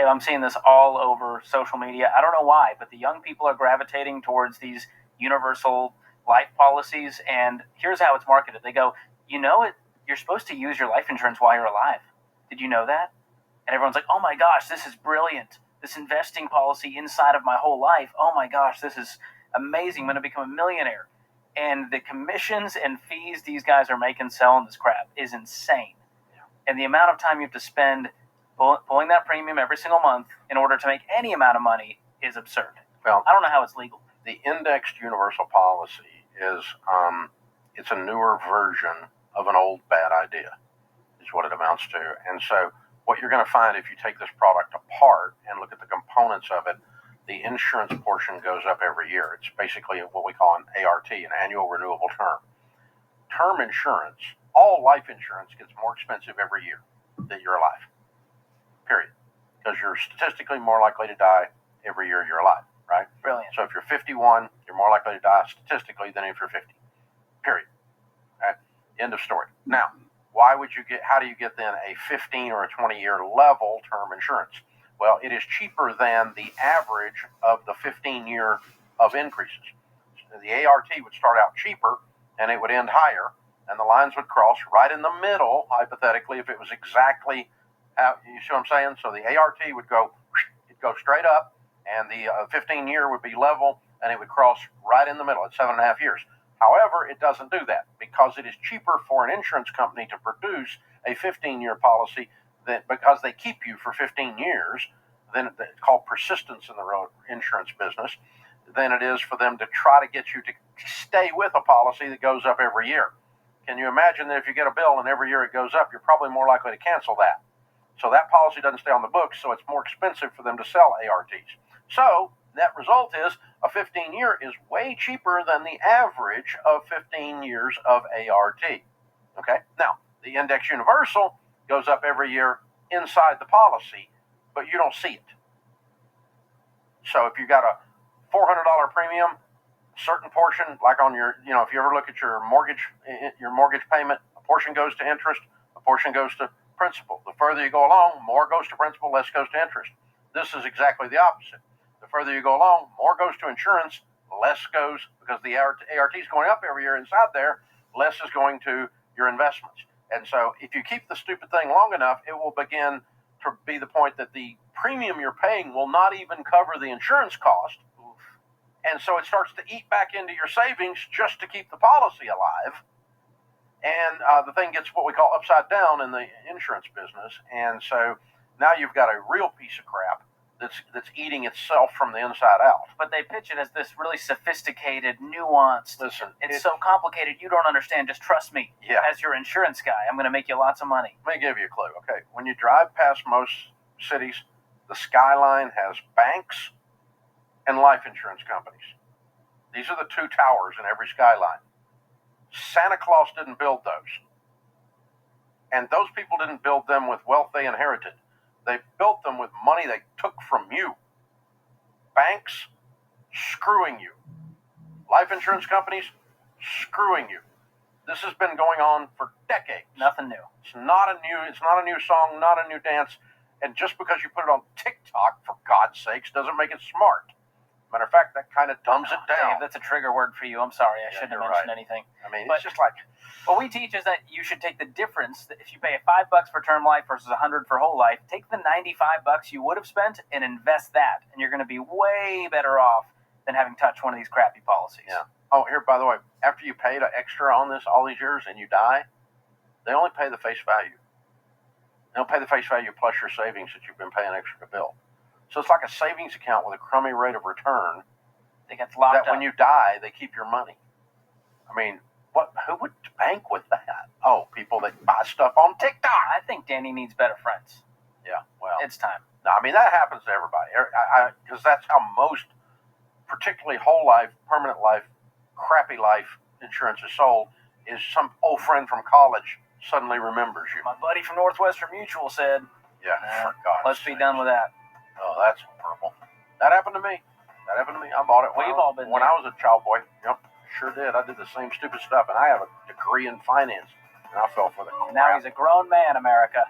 Dave, I'm seeing this all over social media. I don't know why, but the young people are gravitating towards these universal life policies, and here's how it's marketed. They go, you're supposed to use your life insurance while you're alive. Did you know that? And everyone's like, oh my gosh, this is brilliant. This investing policy inside of my whole life. Oh my gosh, this is amazing. I'm going to become a millionaire. And the commissions and fees these guys are making selling this crap is insane. And the amount of time you have to spend pulling that premium every single month in order to make any amount of money is absurd. Well, I don't know how it's legal. The indexed universal policy is it's a newer version of an old bad idea, is what it amounts to. And so what you're going to find if you take this product apart and look at the components of it, the insurance portion goes up every year. It's basically what we call an ART, an annual renewable term. Term insurance, all life insurance gets more expensive every year that you're alive, period. Because you're statistically more likely to die every year you're alive, right? Brilliant. So if you're 51, you're more likely to die statistically than if you're 50, period. Okay? End of story. Now, how do you get then a 15 or a 20-year level term insurance? Well, it is cheaper than the average of the 15-year of increases. So the ART would start out cheaper, and it would end higher, and the lines would cross right in the middle, hypothetically, if it was exactly how, you see what I'm saying? So the ART would go straight up, and the 15-year would be level, and it would cross right in the middle at 7.5 years. However, it doesn't do that because it is cheaper for an insurance company to produce a 15-year policy because they keep you for 15 years, then it's called persistence in the insurance business, than it is for them to try to get you to stay with a policy that goes up every year. Can you imagine that if you get a bill and every year it goes up, you're probably more likely to cancel that. So that policy doesn't stay on the books, so it's more expensive for them to sell ARTs. So net result is a 15-year is way cheaper than the average of 15 years of ART. Okay? Now, the index universal goes up every year inside the policy, but you don't see it. So if you got a $400 premium, a certain portion, like on your, if you ever look at your mortgage payment, a portion goes to interest, a portion goes to principal. The further you go along, more goes to principal, less goes to interest. This is exactly the opposite. The further you go along, more goes to insurance, less goes, because the ART is going up every year inside there, less is going to your investments. And so if you keep the stupid thing long enough, it will begin to be the point that the premium you're paying will not even cover the insurance cost. And so it starts to eat back into your savings just to keep the policy alive. And the thing gets what we call upside down in the insurance business. And so now you've got a real piece of crap that's eating itself from the inside out. But they pitch it as this really sophisticated, nuanced. Listen, it's so complicated you don't understand. Just trust me. Yeah. As your insurance guy, I'm going to make you lots of money. Let me give you a clue. Okay, when you drive past most cities, the skyline has banks and life insurance companies. These are the two towers in every skyline. Santa Claus didn't build those. And those people didn't build them with wealth they inherited. They built them with money they took from you. Banks screwing you. Life insurance companies screwing you. This has been going on for decades. Nothing new. It's not a new song, not a new dance. And just because you put it on TikTok, for God's sakes, doesn't make it smart. Matter of fact, that kind of dumbs it down. Dave, that's a trigger word for you. I'm sorry. I shouldn't have mentioned anything. I mean, it's just like... What we teach is that you should take the difference. That if you pay $5 for term life versus $100 for whole life, take the $95 you would have spent and invest that. And you're going to be way better off than having touched one of these crappy policies. Yeah. Oh, here, by the way, after you paid extra on this all these years and you die, they only pay the face value. They don't pay the face value plus your savings that you've been paying extra to bill. So it's like a savings account with a crummy rate of return. It gets locked up. When you die, they keep your money. I mean, who would bank with that? Oh, people that buy stuff on TikTok. I think Danny needs better friends. Yeah, well. It's time. No, I mean, that happens to everybody. Because that's how most, particularly whole life, permanent life, crappy life insurance is sold, is some old friend from college suddenly remembers you. My buddy from Northwestern Mutual said, yeah, for God's let's be done with that. Oh, that's horrible. That happened to me. I bought it We've all been when I was a child boy. Yep, sure did. I did the same stupid stuff, and I have a degree in finance, and I fell for the crap. Now he's a grown man, America.